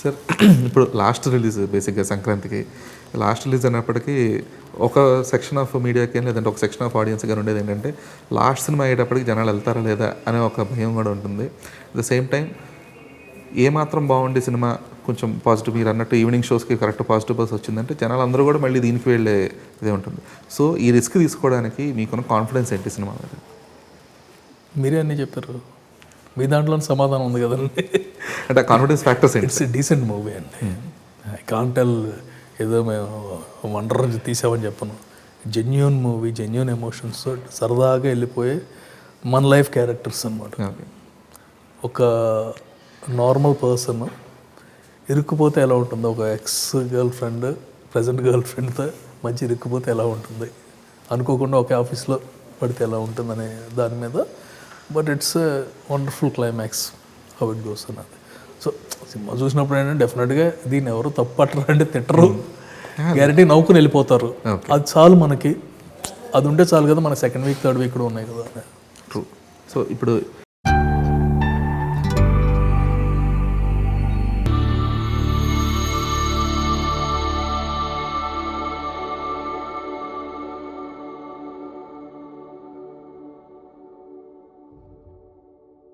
Sir ఇప్పుడు last release బేసిక్గా సంక్రాంతికి లాస్ట్ రిలీజ్ అయినప్పటికీ ఒక సెక్షన్ ఆఫ్ మీడియాకి లేదంటే ఒక సెక్షన్ ఆఫ్ ఆడియన్స్ కానీ ఉండేది ఏంటంటే లాస్ట్ సినిమా అయ్యేటప్పటికి జనాలు వెళ్తారా లేదా అనే ఒక భయం కూడా ఉంటుంది. అట్ ద సేమ్ టైం ఏమాత్రం బాగుండే సినిమా కొంచెం పాజిటివ్, మీరు అన్నట్టు ఈవినింగ్ షోస్కి కరెక్ట్ పాజిటివ్ బస్ వచ్చిందంటే జనాలు అందరూ కూడా మళ్ళీ దీనికి వెళ్ళే ఇదే ఉంటుంది. సో ఈ రిస్క్ తీసుకోవడానికి మీకున్న కాన్ఫిడెన్స్ ఏంటి సినిమా మీద? మీరే అన్నీ చెప్పారు, మీ దాంట్లోనే సమాధానం ఉంది కదండి. అంటే కాన్ఫిడెన్స్ ఫ్యాక్టర్స్ ఏంటి? ఇట్స్ డీసెంట్ మూవీ అండి. ఐ కాంట్ టెల్ ఏదో మేము వండర్ తీసామని చెప్పను. జెన్యూన్ మూవీ, జెన్యూన్ ఎమోషన్స్, సరదాగా వెళ్ళిపోయే మన లైఫ్ క్యారెక్టర్స్ అనమాట. ఒక నార్మల్ పర్సన్ ఇరుక్కుపోతే ఎలా ఉంటుంది, ఒక ex girl friend present girl ఫ్రెండ్తో మంచి ఇరుక్కుపోతే ఎలా ఉంటుంది, అనుకోకుండా ఒకే ఆఫీస్లో పడితే ఎలా ఉంటుంది అనే దాని మీద. But it's wonderful climax how it goes అన్నది. సో సినిమా చూసినప్పుడు ఏంటంటే డెఫినెట్గా దీన్ని ఎవరు తప్పట్టరు అంటే తిట్టరు, గ్యారెంటీ నవ్వుకుని వెళ్ళిపోతారు. అది చాలు మనకి, అది ఉంటే చాలు కదా. మన సెకండ్ వీక్ థర్డ్ వీక్ కూడా ఉన్నాయి కదా. ట్రూ. సో ఇప్పుడు